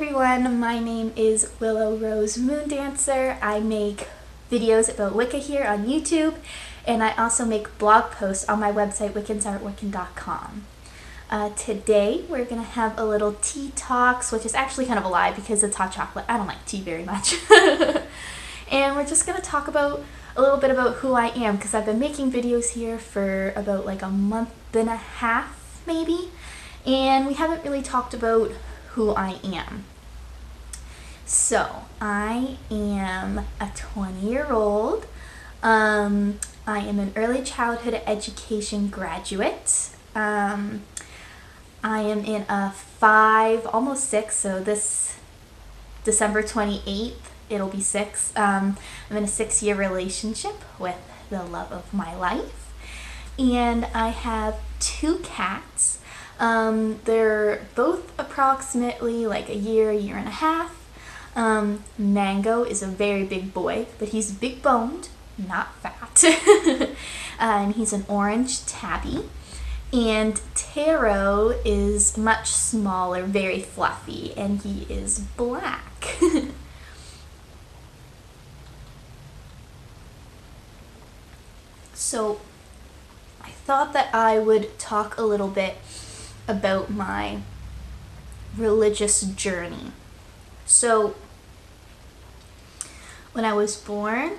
everyone, my name is Willowrose Moondancer. I make videos about Wicca here on YouTube, and I also make blog posts on my website wiccansarewiccan.com. Today we're going to have a little tea talks, which is actually kind of a lie because it's hot chocolate. I don't like tea very much. And we're just going to talk about a little bit about who I am, because I've been making videos here for about like a month and a half maybe, and we haven't really talked about who I am. So I am a 20-year-old. I am an early childhood education graduate. I am in a 5, almost 6, so this December 28th, it'll be 6. I'm in a 6-year relationship with the love of my life. And I have 2 cats. They're both approximately like a year and a half. Mango is a very big boy, but he's big boned, not fat. And he's an orange tabby. And Taro is much smaller, very fluffy, and he is black. So I thought that I would talk a little bit about my religious journey. So when I was born,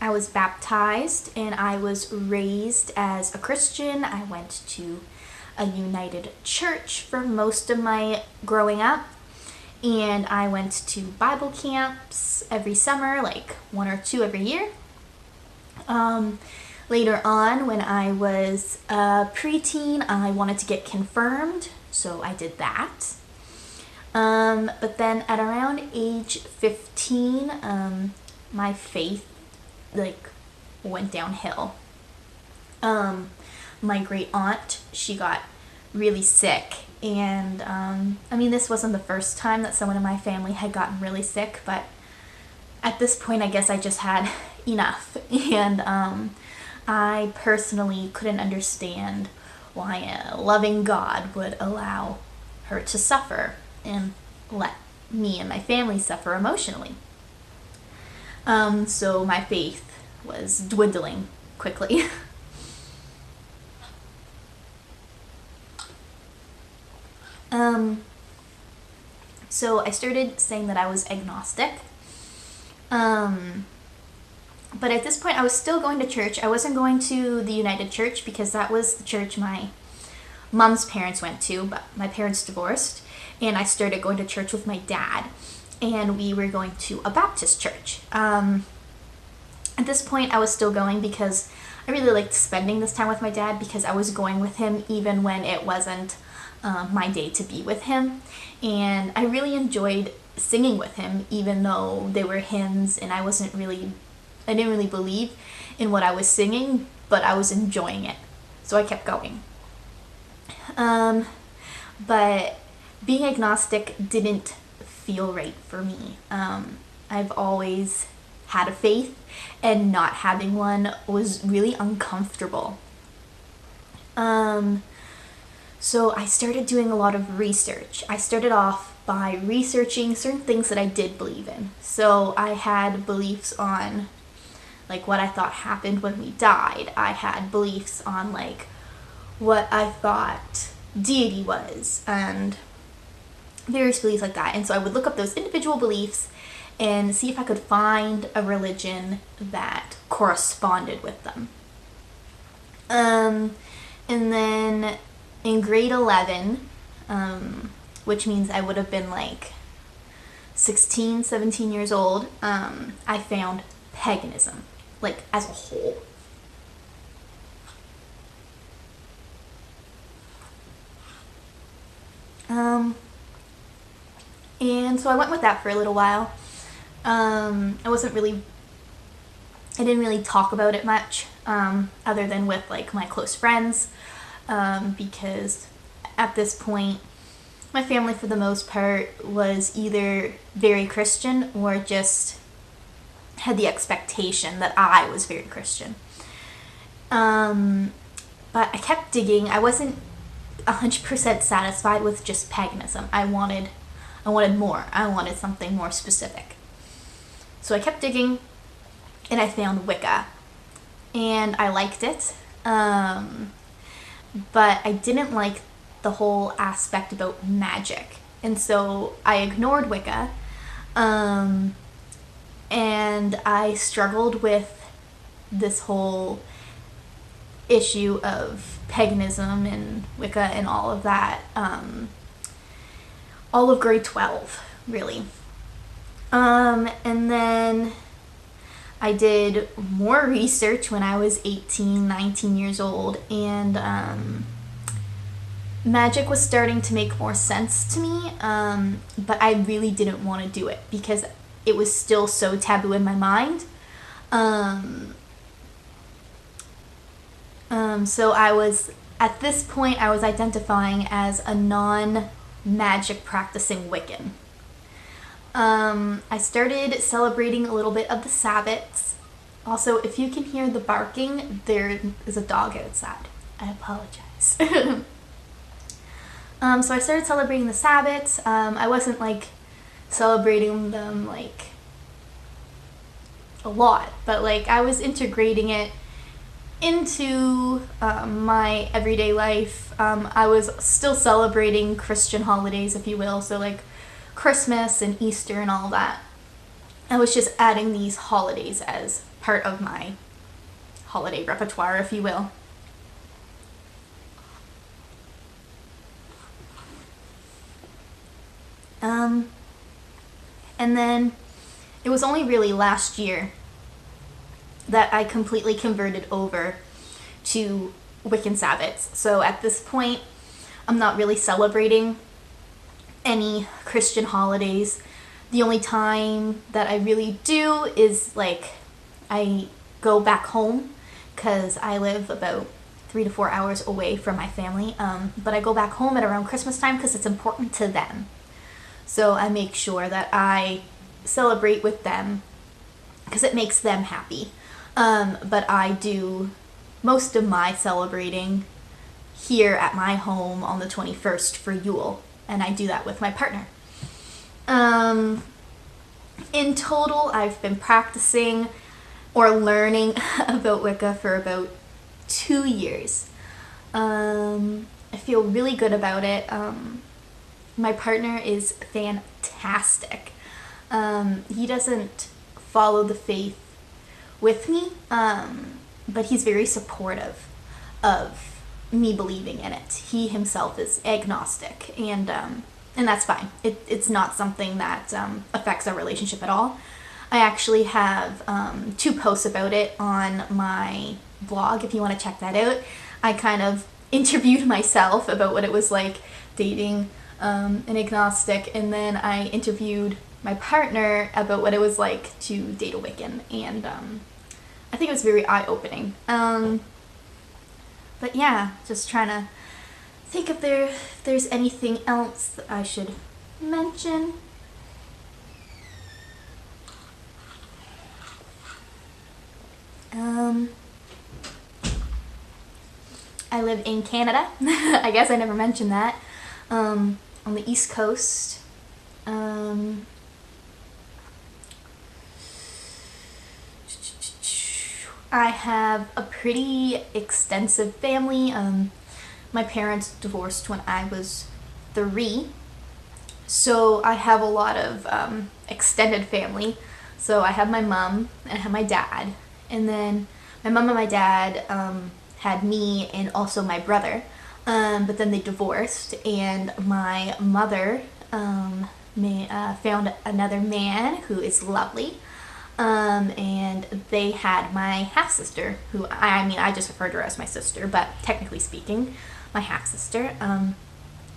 I was baptized and I was raised as a Christian. I went to a United Church for most of my growing up, and I went to Bible camps every summer, like 1 or 2 every year. Later on, when I was a preteen, I wanted to get confirmed, so I did that. But then at around age 15, my faith went downhill. My great aunt, she got really sick, and this wasn't the first time that someone in my family had gotten really sick, but at this point I guess I just had enough, and I personally couldn't understand why a loving God would allow her to suffer and let me and my family suffer emotionally. So my faith was dwindling quickly. So I started saying that I was agnostic. But at this point I was still going to church. I wasn't going to the United Church because that was the church my mom's parents went to, but my parents divorced, and I started going to church with my dad, and we were going to a Baptist church. At this point I was still going because I really liked spending this time with my dad, because I was going with him even when it wasn't my day to be with him, and I really enjoyed singing with him even though they were hymns and I didn't really believe in what I was singing, but I was enjoying it, so I kept going. But being agnostic didn't feel right for me. I've always had a faith, and not having one was really uncomfortable. So I started doing a lot of research. I started off by researching certain things that I did believe in. So I had beliefs on what I thought happened when we died. I had beliefs on what I thought deity was, and various beliefs like that. And so I would look up those individual beliefs and see if I could find a religion that corresponded with them. And then in grade 11, which means I would have been 16, 17 years old, I found paganism, as a whole. And so I went with that for a little while. I didn't really talk about it much, other than with my close friends, because at this point my family for the most part was either very Christian or just had the expectation that I was very Christian. But I kept digging. I wasn't 100% satisfied with just paganism. I wanted I wanted more. I wanted something more specific. So I kept digging, and I found Wicca, and I liked it. But I didn't like the whole aspect about magic, and so I ignored Wicca. And I struggled with this whole issue of paganism and Wicca and all of that, all of grade 12, really. And then I did more research when I was 18, 19 years old, and magic was starting to make more sense to me, but I really didn't want to do it because it was still so taboo in my mind. So at this point, I was identifying as a non-magic practicing Wiccan. I started celebrating a little bit of the Sabbats. Also, if you can hear the barking, there is a dog outside. I apologize. So I started celebrating the Sabbats. I wasn't like celebrating them like a lot, but like I was integrating it into my everyday life. I was still celebrating Christian holidays, if you will, so like Christmas and Easter and all that. I was just adding these holidays as part of my holiday repertoire, if you will. And then it was only really last year that I completely converted over to Wiccan Sabbats. So at this point, I'm not really celebrating any Christian holidays. The only time that I really do is like I go back home because I live about 3 to 4 hours away from my family. But I go back home at around Christmas time because it's important to them. So I make sure that I celebrate with them because it makes them happy. But I do most of my celebrating here at my home on the 21st for Yule, and I do that with my partner. In total, I've been practicing or learning about Wicca for about 2 years. I feel really good about it. My partner is fantastic. He doesn't follow the faith with me, but he's very supportive of me believing in it. He himself is agnostic, and that's fine. It's not something that affects our relationship at all. I actually have 2 posts about it on my blog, if you want to check that out. I kind of interviewed myself about what it was like dating an agnostic, and then I interviewed my partner about what it was like to date a Wiccan, and I think it was very eye-opening. But yeah, just trying to think if there's anything else that I should mention. I live in Canada. I guess I never mentioned that. On the East Coast. I have a pretty extensive family. My parents divorced when I was 3, so I have a lot of extended family. So I have my mom and I have my dad, and then my mom and my dad had me and also my brother, but then they divorced, and my mother found another man who is lovely. And they had my half-sister, who, I just refer to her as my sister, but technically speaking, my half-sister.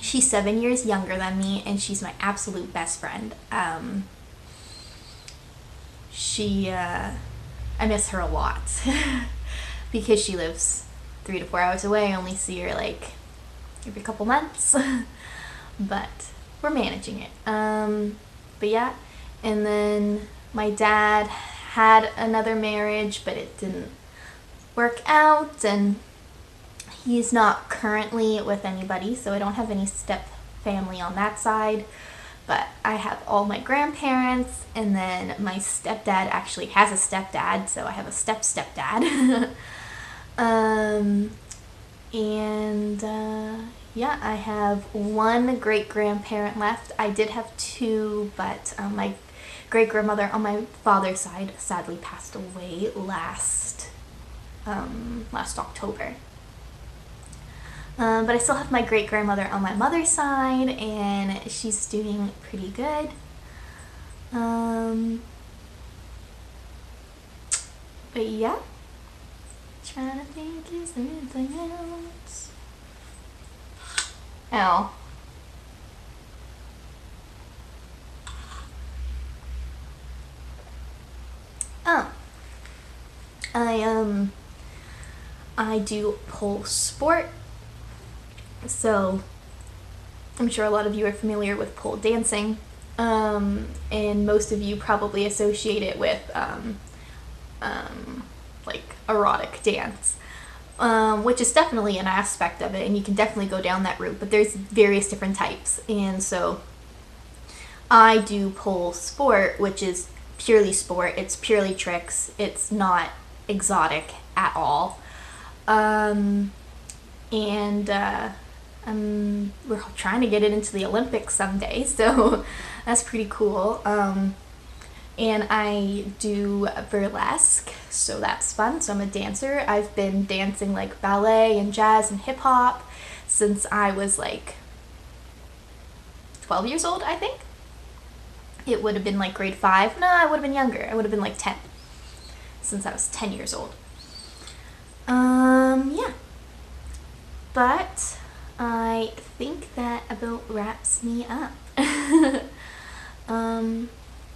She's 7 years younger than me, and she's my absolute best friend. I miss her a lot, because she lives 3 to 4 hours away. I only see her, like, every couple months, but we're managing it. But yeah, and then my dad had another marriage, but it didn't work out, and he's not currently with anybody, so I don't have any step family on that side. but I have all my grandparents, and then my stepdad actually has a stepdad, so I have a stepdad. Yeah, I have one great-grandparent left. I did have two, but my great-grandmother on my father's side sadly passed away last October. But I still have my great-grandmother on my mother's side, and she's doing pretty good. But yeah, trying to think, is there anything else? Oh. Oh. I do pole sport. So I'm sure a lot of you are familiar with pole dancing, and most of you probably associate it with like erotic dance, which is definitely an aspect of it, and you can definitely go down that route, but there's various different types. And so I do pole sport, which is purely sport. It's purely tricks. It's not exotic at all. We're trying to get it into the Olympics someday, so that's pretty cool. And I do burlesque, so that's fun. So I'm a dancer. I've been dancing like ballet and jazz and hip hop since I was like 12 years old, I think. It would have been like grade 5. No, I would have been younger. I would have been like 10, since I was 10 years old. Yeah. But I think that about wraps me up.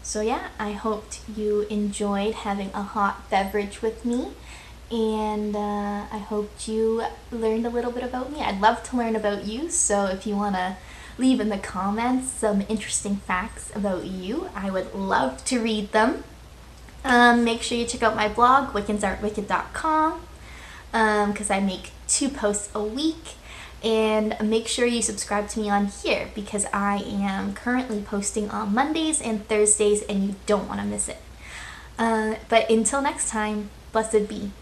So yeah, I hoped you enjoyed having a hot beverage with me, and I hoped you learned a little bit about me. I'd love to learn about you, so if you want to leave in the comments some interesting facts about you, I would love to read them. Make sure you check out my blog, wiccans.wicca.com, because I make 2 posts a week. And make sure you subscribe to me on here, because I am currently posting on Mondays and Thursdays, and you don't want to miss it. But until next time, blessed be.